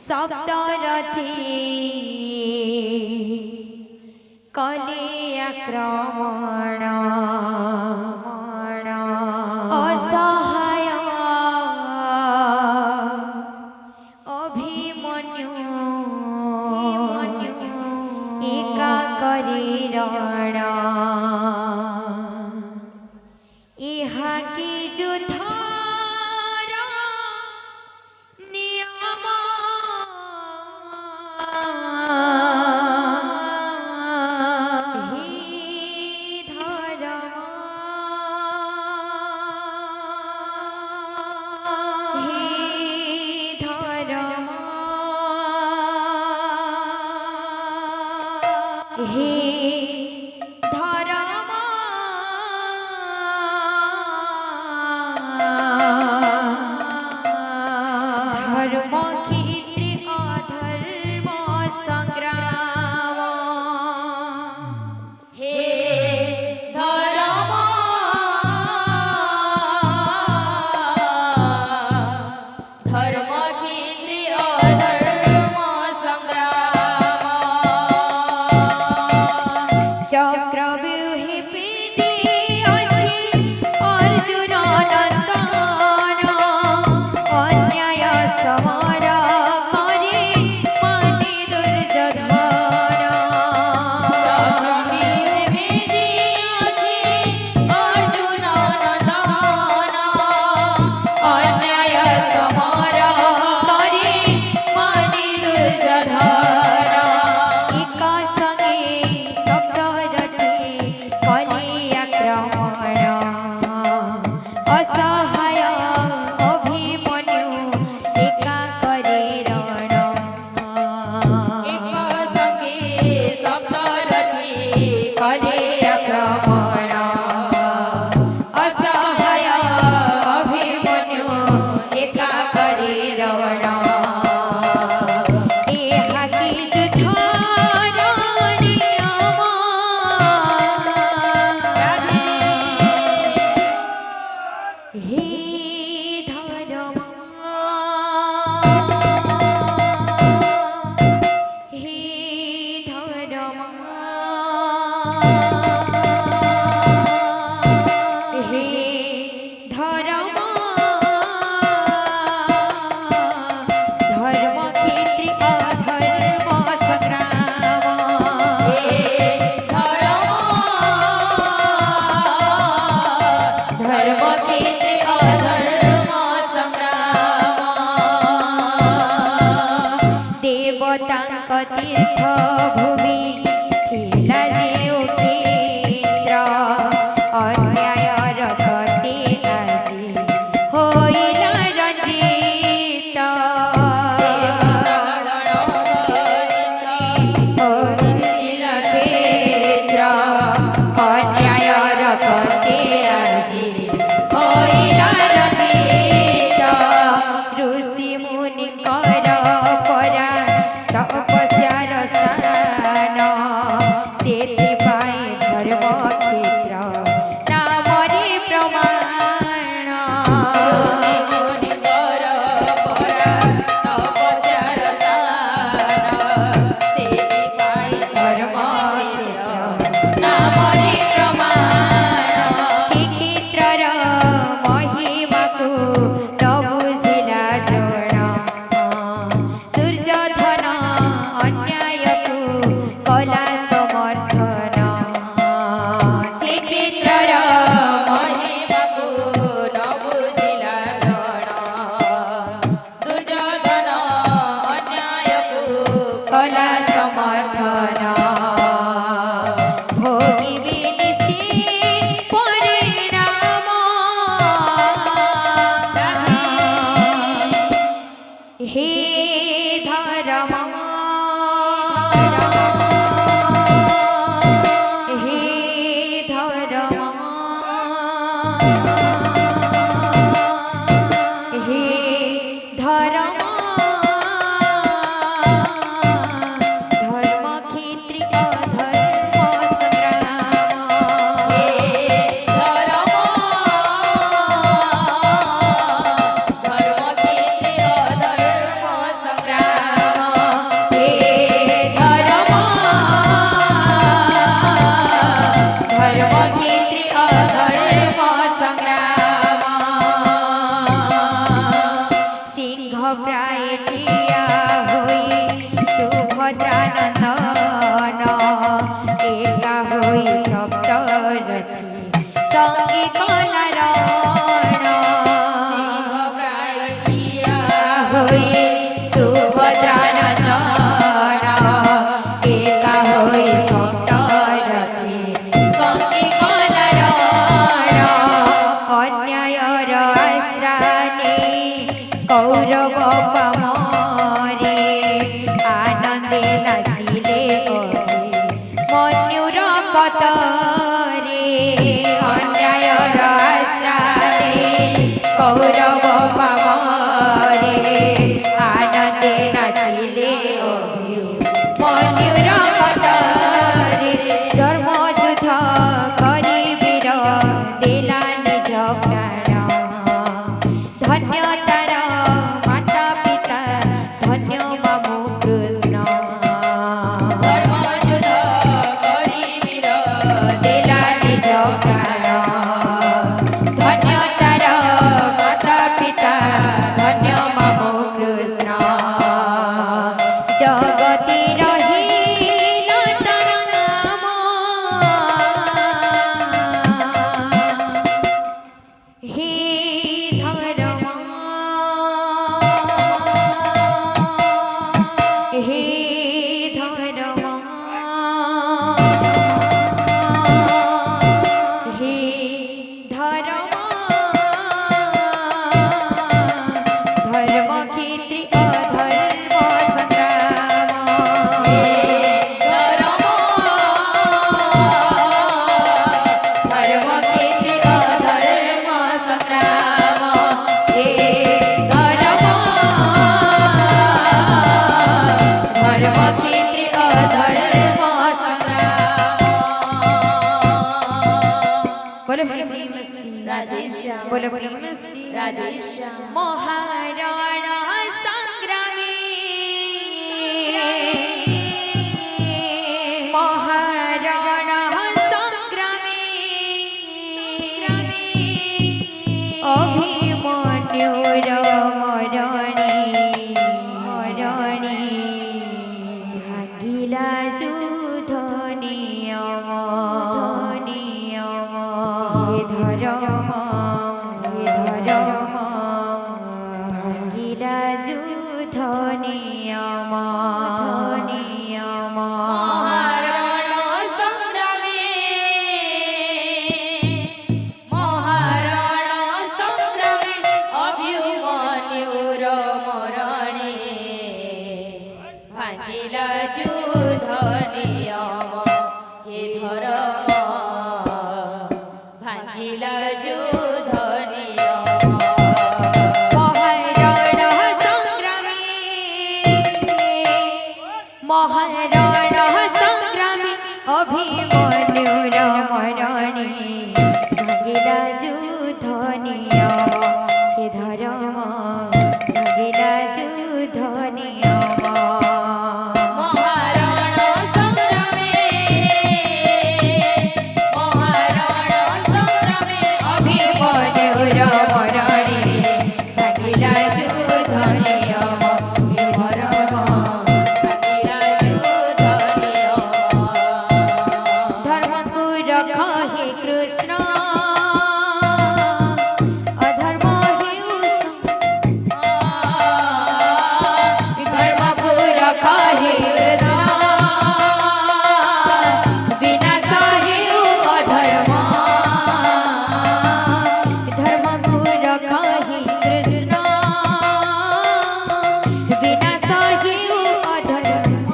শব্দরথে কলে আক্রমণ অসহায় অভিমন্যু একা করে রণ ইহা কি যুদ্ধ হে ধরম ধর্ম ক্ষেত্রে অধর্ম সংগ্রাম হে ধরম ধর্ম ক্ষেত্রে অধর্ম সংগ্রাম চক্রব্যূহে পেতে আছে অর্জুন নন্দন অন্যায় সমর করে মানে দুর্যোধন চক্রব্যূহে পেতে আছে অর্জুন নন্দন অন্যায় সমর করে মানে দুর্যোধন একা সঙ্গে শব্দরথে কলে আক্রমণ অসহায় অভিমন্যু একা করে রণ একা সঙ্গে শব্দরথে কলে আক্রমণ অসহায় অভিমন্যু একা করে রণ ইহা কি যুদ্ধ হে ধরম হে ধরম হে ধরম ধর্ম ক্ষেত্রে অধর্ম সংগ্রাম ধর্ম ক্ষেত্রে অধর্ম সংগ্রাম দেবতাঙ্ক তীর্থ ভূমি ଥିଲା ଯେଉଁ କ୍ଷେତ୍ର ଅନ୍ୟାୟର ଗତି ଆଜି ହୋଇଲା ରଞ୍ଜିତ ହୋଇଲା କ୍ଷେତ୍ର ଅନ୍ୟାୟର ଗତି ଆଜି ହୋଇଲା ରଞ୍ଜିତ ଋଷି ମୁନିଙ୍କର ପରା ତପସ୍ୟାର ସ୍ଥାନ ସେଥିପାଇଁ ଧର୍ମ କ୍ଷେତ୍ର ନାମରେ ପ୍ରମାଣ ଋଷି ମୁନିଙ୍କର ପରା ତପସ୍ୟାର ସ୍ଥାନ ସେଥିପାଇଁ ଧର୍ମ କ୍ଷେତ୍ର ନାମରେ ପ୍ରମାଣ ଶ୍ରୀକ୍ଷେତ୍ରର ମହିମାକୁ ନ ବୁଝିଲା ଦ୍ରୋଣ ଦୁର୍ଯୋଧନ ଅନ୍ୟାୟକୁ କଲା ସମର୍ଥନ ଶ୍ରୀକ୍ଷେତ୍ରର ମହିମାକୁ ନ ବୁଝିଲା ଦ୍ରୋଣ ଦୁର୍ଯୋଧନ ଅନ୍ୟାୟକୁ କଲା ସମର୍ଥନ ভোগিবে সে পরিণাম হে ধরম হে ধরম হে ধরম ধর্ম ক্ষেত্রে অধর্ম সংগ্রাম ধর্ম ধর্ম ক্ষেত্রে অধর্ম সংগ্রাম কৌরব পাবরে আনন্দে নাচিলে ময়ূর পটরে ধর্মযুদ্ধ করি বীর দিলা নিজ প্রাণ ধন্য তার মাতা পিতা ধন্য বাবু কৃষ্ণ ধর্মযুদ্ধ করি বীর দিলা নিজ প্রাণ ধন্য তার মাতা পিতা ধন্য বাবু কৃষ্ণ জগতি রহিল তার নাম হে ধর্ম হে ধর্ম হে ধর্ম ধর্মক্ষেত্রে অধর্ম সংগ্রাম ধর্মক্ষেত্রে অধর্ম সংগ্রাম হে ধর্ম ধর্মক্ষেত্রে অধর্ম সংগ্রাম বলে বলে প্রেম শ্রী রাধে শ্যাম বলে বলে প্রেম শ্রী রাধে শ্যাম মহারাণা সংগ্রামী মহারাণা সংগ্রামী অভিমন্যুর মরণী মরণী ভাগিলা যুদ্ধ নিয়ম নিয়ম হে ধর্ম ভাগিলা যুদ্ধ নিয়ম নিয়ম মহারাণা সংগ্রামী মহারাণা সংগ্রামী অভিমন্যুর মরণে ভাঙিলা যুদ্ধ নিয়ম হে ধর্ম ভাঙিলা যুদ্ধ নিয়ম মহারাণা সংগ্রামী মহারাণা সংগ্রামী অভিমন্যুর মরণী ভাগিলা যুদ্ধ নিয়ম হে ধর্ম ভাগিলা যুদ্ধ নিয়ম মহারাণা সংগ্রামী মহারাণা সংগ্রামী অভিমন্যুর মরণী ভাগিলা যুদ্ধ নিয়ম হে ধর্ম ভাঙিলা যুদ্ধ নিয়ম ধর্মকু রখ হে কৃষ্ণ অধর্ম হেউ ধর্মকু রখ হে কৃষ্ণ বিনাশ হেউ অধর্ম ধর্মকু রখ হে কৃষ্ণ বিনাশ হেউ অধর্ম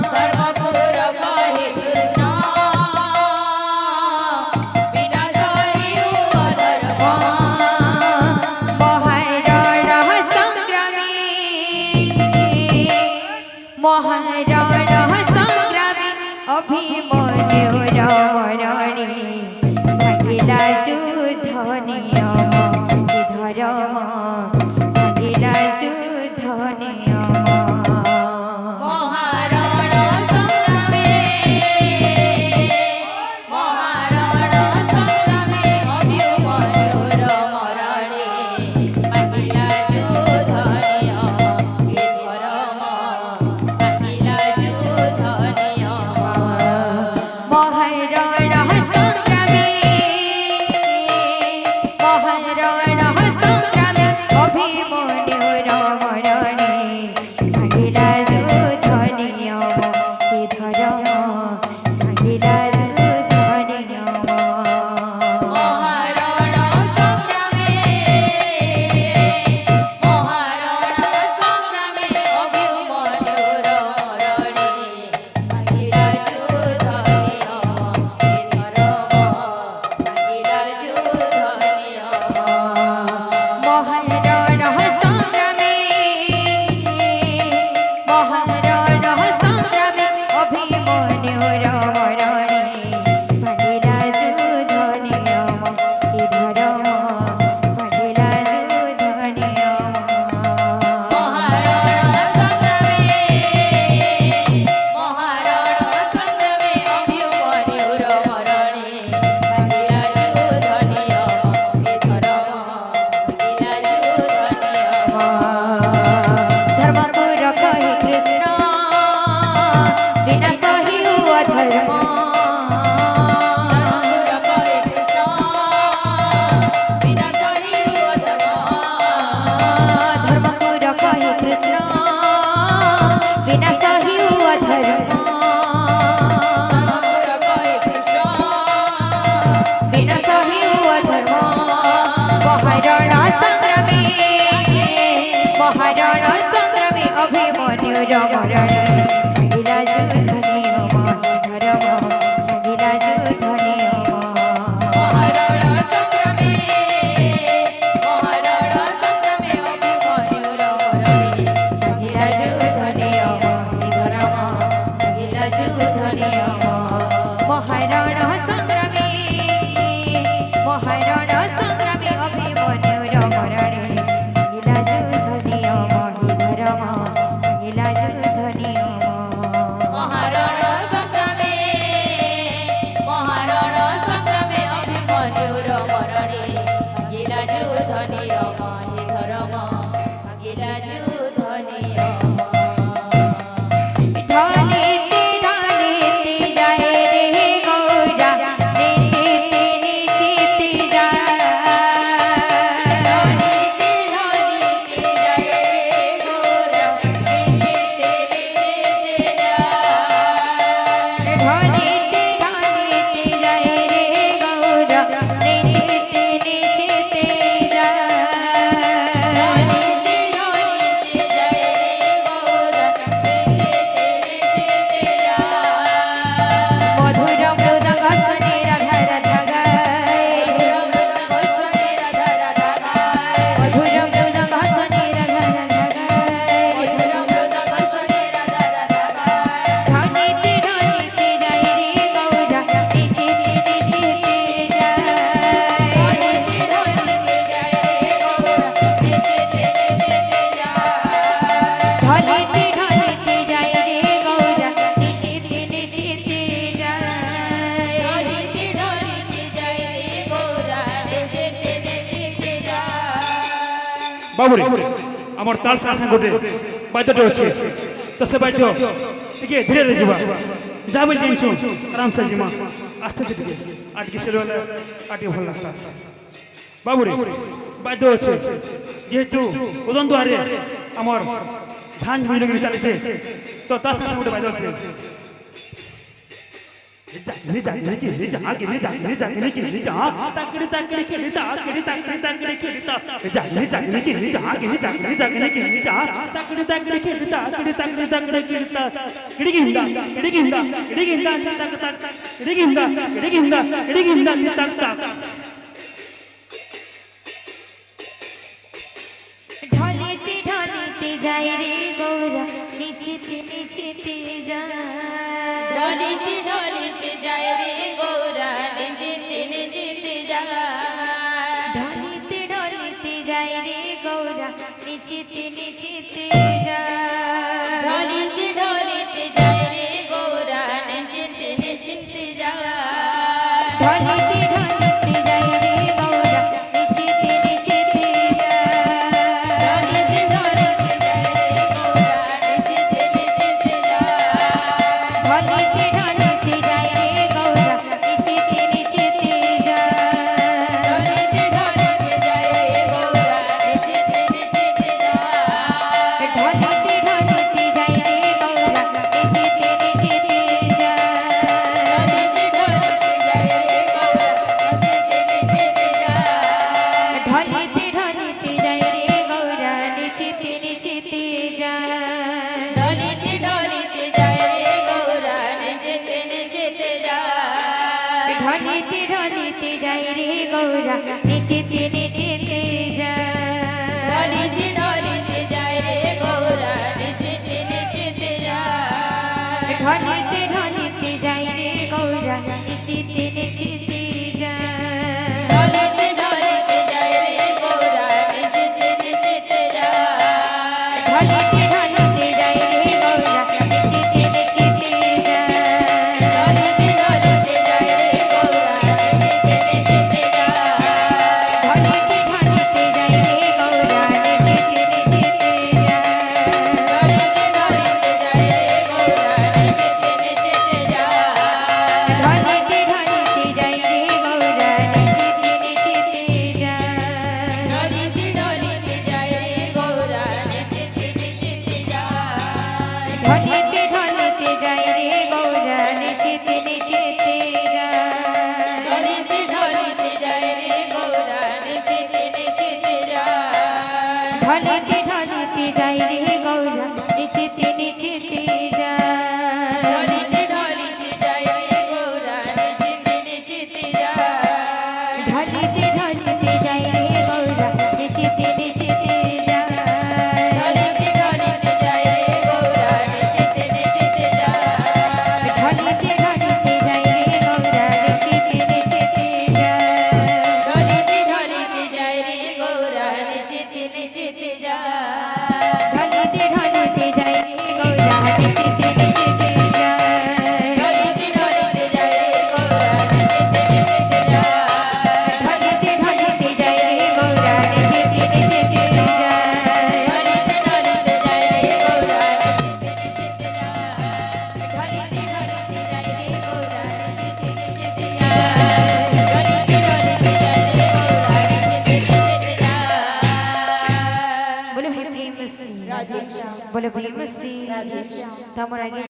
ধর্মপুর কহে কৃষ্ণ বিনাশ হেউ অধর্ম মহারাণা সংগ্রামী মহারাণা সংগ্রামী অভিমন্যুর মরণী ভাগিলা যুদ্ধ নিয়ম হে ধর্ম ভাগিলা যুদ্ধ নিয়ম মহারাণা সংগ্রামী মহারাণা সংগ্রামী অভিমন্যুর মরণে ভাঙিলা যুদ্ধ নিয়ম হে ধর্ম ভাঙিলা যুদ্ধ নিয়ম মহারাণা সংগ্রামী মহারাণা সংগ্রামী অভিমন্যুর মরণে ভাগিলা যুদ্ধ নিয়ম হে ধর্ম ভাগিলা যুদ্ধ নিয়ম মহারাণা সংগ্রামী মহারাণা সংগ্রামী অভিমন্যুর মরণে ভাঙিলা যুদ্ধ নিয়ম হে ধর্ম ভাঙিলা যুদ্ধ নিয়ম মহারণ সংগ্রামে অভিমন্যুর মরণে ভাগিলা যুদ্ধনে মহিধর্ম ভাগিলা যুদ্ধনে মহারণ সংগ্রামে অভিমন্যুর মরণে ভাগিলা যুদ্ধনে মহিধর্ম ভাগিলা যুদ্ধনে মহারণ সংগ্রামে অভিমন্যুর মরণে ভাগিলা যুদ্ধনে মহিধর্ম ভাগিলা যুদ্ধনে মহারণ সংগ্রামে অভিমন্যুর মরণে ভাগিলা যুদ্ধনে মহিধর্ম ভাগিলা যুদ্ধনে ঢলিতে ঢলিতে যায় রে গৌরা নিচিতে নিচিতে যায় ঢলিতে ঢলিতে যায় রে গৌরা নিচিতে নিচিতে যায় ঢলিতে ঢলিতে যায় রে গৌরা নিচিতে নিচিতে যায় ঢলিতে ঢলিতে যায় রে গৌরা নিচিতে নিচিতে যায় মধুর মৃদঙ্গ শুনি রাধা রাধা গায় মধুর রাধা রাধা গায় মধুর মৃদঙ্গ শুনি রাধা রাধা গায় মধুর শুনি রাধা রাধা গায় ঢলিতে ঢলিতে যায় রে গৌরা নিচিতে নিচিতে যায় ঢলিতে ঢলিতে যায় রে গৌরা নিচিতে নিচিতে যায় ঢলিতে ঢলিতে যায় রে গৌরা নিচিতে নিচিতে যায় ঢলিতে ঢলিতে যায় রে গৌরা নিচিতে নিচিতে যায় বাবুরে আমার তাল সাথে গোটে বাদ্যটা আছে তো সে বাদ্য ଟିକେ ଧୀରେ ଧୀରେ ଯିବା ଯାହା ବି ଜିନିଷ ଆରାମସେ ଯିମା ଆସ୍ତେ ଆସ୍ତେ ଟିକେ ଆଟକି ସେ ରହିଲେ ଆଟିକେ ଭଲ ଲାଗିଲା ବାବୁରେ ବାଦ୍ୟ ଅଛି ଯେହେତୁ ଉଦନ ଦୁଆରେ ଆମର ଝାଞ୍ଜ ମିଳିକି ଚାଲିছে ତ ତା ସାথে ଗୋଟେ ବାଦ୍ୟ ଅଛି ঢলিতে ঢলিতে যায় রে গৌরা নিচিতে নিচিতে যায় ঢলিতে ঢলিতে যায় রে গৌরা নিচিতে নিচিতে যায় ঢলিতে ঢলিতে যায় রে গৌরা নিচিতে নিচিতে যায় ঢলিতে ঢলিতে যায় রে গৌরা নিচিতে নিচিতে যায় ঢলিতে ঢলিতে যায় রে গৌরা নিচিতে নিচিতে যায় ঢলিতে ঢলিতে যায় রে গৌরা নিচিতে নিচিতে যায় ঢলিতে ঢলিতে যায় রে গৌরা নিচিতে নিচিতে যায় ঢলিতে ঢলিতে যায় রে গৌরা নিচিতে নিচিতে যায় ঢলিতে ঢলিতে যায় রে গৌরা নিচিতে নিচিতে যায় ঢলিতে ঢলিতে যায় রে গৌরা নিচিতে নিচিতে যায় ঢলিতে ঢলিতে যায় রে গৌরা নিচিতে নিচিতে যায় ঢলিতে ঢলিতে যায় রে গৌরা নিচিতে নিচিতে যায় ঢলিতে ঢলিতে যায় রে গৌরা নিচিতে নিচিতে যায় ঢলিতে ঢলিতে যায় রে গৌরা নিচিতে নিচিতে যায় ঢলিতে ঢলিতে যায় রে গৌরা নিচিতে নিচিতে যায় ঢলিতে ঢলিতে যায় রে গৌরা নিচিতে নিচিতে যায় ঢলিতে ঢলিতে যায় রে গৌরা নিচিতে নিচিতে ঢলিতে ঢলিতে ঢলিতে যাই রে গৌরা নিচেতে নিচেতে যায় ঢলিতে ঢলিতে যায় রে গৌরা নিচেতে নিচেতে যায় ঢলিতে ঢলিতে যাই রে গৌরা নিচেতে নিচেতে যায় ঢলিতে ঢলিতে যায় রে গৌরা নিচেতে নিচেতে যায় ঢলিতে ঢলিতে যাই রে গৌরা নিচেতে নিচেতে যায় ঢলিতে ঢলিতে যায় রে গৌরা নিচেতে নিচেতে যায় ঢলিতে ঢলিতে যাই রে গৌরা নিচেতে নিচেতে যায় ঢলিতে ঢলিতে যায় রে গৌরা নিচেতে নিচেতে যায় ঢলিতে ঢলিতে যাই রে গৌরা নিচেতে নিচেতে যায় ঢলিতে ঢলিতে যায় রে গৌরা নিচেতে নিচেতে যায় ঢলিতে ঢলিতে যাই রে গৌরা নিচেতে নিচেতে যায় ঢলিতে ঢলিতে যায় রে গৌরা নিচেতে নিচেতে যায় বলে ভাই প্রেম সি রাধে শ্যাম বলে প্রেম সি রাধে শ্যাম তোমার আগে